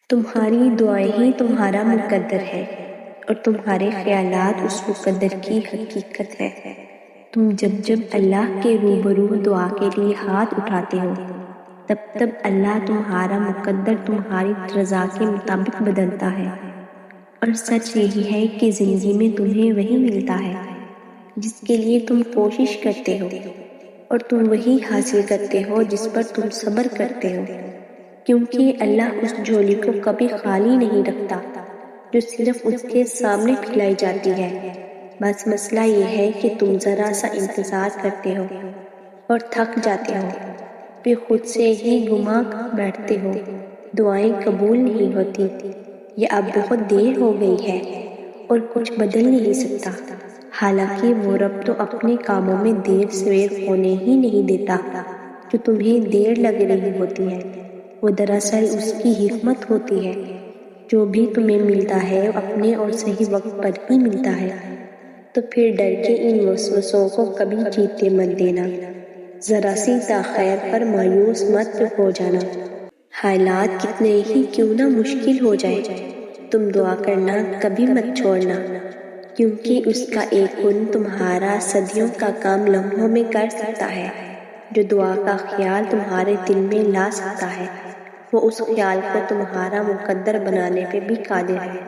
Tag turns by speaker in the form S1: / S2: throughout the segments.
S1: تمہاری دعائیں ہی تمہارا مقدر ہے اور تمہارے خیالات اس مقدر کی حقیقت ہے۔ تم جب اللہ کے روبرو دعا کے لیے ہاتھ اٹھاتے ہو تب اللہ تمہارا مقدر تمہاری رضا کے مطابق بدلتا ہے۔ اور سچ یہی ہے کہ زندگی میں تمہیں وہی ملتا ہے جس کے لیے تم کوشش کرتے ہو، اور تم وہی حاصل کرتے ہو جس پر تم صبر کرتے ہو، کیونکہ اللہ اس جھولی کو کبھی خالی نہیں رکھتا جو صرف اس کے سامنے پھیلائی جاتی ہے۔ بس مسئلہ یہ ہے کہ تم ذرا سا انتظار کرتے ہو اور تھک جاتے ہو، پھر خود سے ہی گما بیٹھتے ہو، دعائیں قبول نہیں ہوتی، یا اب بہت دیر ہو گئی ہے اور کچھ بدل نہیں سکتا۔ حالانکہ وہ رب تو اپنے کاموں میں دیر سویر ہونے ہی نہیں دیتا جو تمہیں دیر لگ رہی ہوتی ہے۔ وہ دراصل اس کی حکمت ہوتی ہے، جو بھی تمہیں ملتا ہے اپنے اور صحیح وقت پر ہی ملتا ہے۔ تو پھر ڈر کے ان وسوسوں کو کبھی جیتے مت دینا، ذرا سی تاخیر پر مایوس مت ہو جانا۔ حالات کتنے ہی کیوں نہ مشکل ہو جائے، تم دعا کرنا کبھی مت چھوڑنا، کیونکہ اس کا ایک کن تمہارا صدیوں کا کام لمحوں میں کر سکتا ہے۔ جو دعا کا خیال تمہارے دل میں لا سکتا ہے، وہ اس خیال کو تمہارا مقدر بنانے پہ بھی قادر ہے۔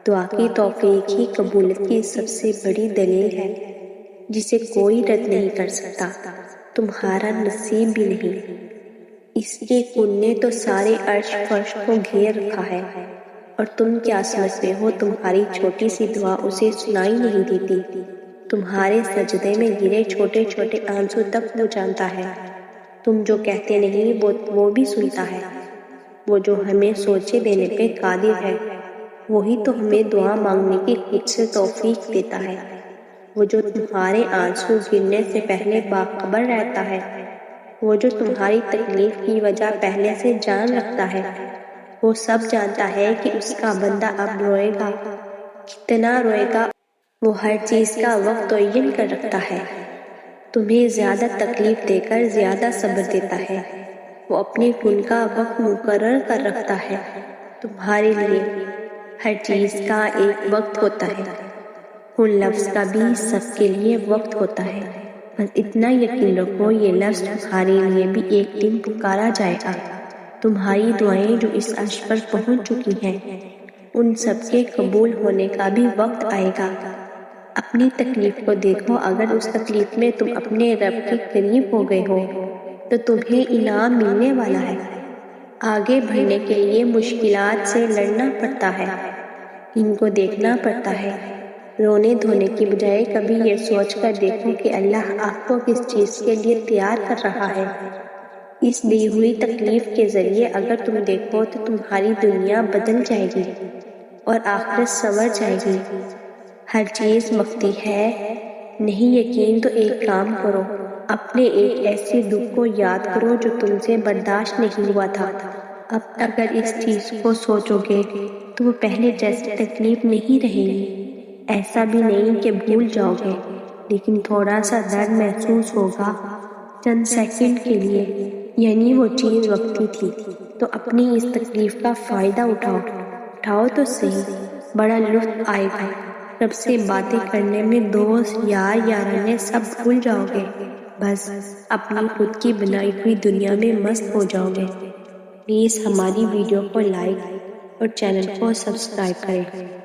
S1: دعا کی توفیق ہی قبولیت کی سب سے بڑی دلیل ہے، جسے کوئی رد نہیں کر سکتا، تمہارا نصیب بھی نہیں۔ اس کے کن نے تو سارے عرش فرش کو گھیر رکھا ہے، اور تم کیا سمجھتے ہو تمہاری چھوٹی سی دعا اسے سنائی نہیں دیتی؟ تمہارے سجدے میں گرے چھوٹے چھوٹے آنسو تک وہ جانتا ہے۔ تم جو کہتے نہیں وہ بھی سنتا ہے۔ وہ جو ہمیں سوچے دینے پہ قادر ہے، وہی تو ہمیں دعا مانگنے کی خود سے توفیق دیتا ہے۔ وہ جو تمہارے آنسو گرنے سے پہلے باخبر رہتا ہے، وہ جو تمہاری تکلیف کی وجہ پہلے سے جان رکھتا ہے، وہ سب جانتا ہے کہ اس کا بندہ اب روئے گا، کتنا روئے گا۔ وہ ہر چیز کا وقت تعین کر رکھتا ہے، تمہیں زیادہ تکلیف دے کر زیادہ صبر دیتا ہے۔ وہ اپنے کن کا وقت مقرر کر رکھتا ہے تمہارے لیے۔ ہر چیز کا ایک وقت ہوتا ہے، کن لفظ کا بھی سب کے لیے وقت ہوتا ہے۔ بس اتنا یقین رکھو یہ لفظ تمہارے لیے بھی ایک دن پکارا جائے گا۔ تمہاری دعائیں جو اس عرش پر پہنچ چکی ہیں، ان سب کے قبول ہونے کا بھی وقت آئے گا۔ اپنی تکلیف کو دیکھو، اگر اس تکلیف میں تم اپنے رب کے قریب ہو گئے ہو تو تمہیں انعام ملنے والا ہے۔ آگے بڑھنے کے لیے مشکلات سے لڑنا پڑتا ہے، ان کو دیکھنا پڑتا ہے۔ رونے دھونے کی بجائے کبھی یہ سوچ کر دیکھو کہ اللہ آپ کو کس چیز کے لیے تیار کر رہا ہے۔ اس دی ہوئی تکلیف کے ذریعے اگر تم دیکھو تو تمہاری دنیا بدل جائے گی اور آخرت سنور جائے گی۔ ہر چیز وقتی ہے، نہیں یقین تو ایک کام کرو، اپنے ایک ایسے دکھ کو یاد کرو جو تم سے برداشت نہیں ہوا تھا۔ اب اگر اس چیز کو سوچو گے تو وہ پہلے جیسی تکلیف نہیں رہے گی۔ ایسا بھی نہیں کہ بھول جاؤ گے، لیکن تھوڑا سا درد محسوس ہوگا چند سیکنڈ کے لیے، یعنی وہ چیز وقتی تھی۔ تو اپنی اس تکلیف کا فائدہ اٹھاؤ تو صحیح، بڑا لطف آئے گا۔ رب سے باتیں کرنے میں دوست یار یارانے سب بھول جاؤ گے، بس اپنی خود کی بنائی ہوئی دنیا میں مست ہو جاؤ گے۔ پلیز ہماری ویڈیو کو لائک اور چینل کو سبسکرائب کریں۔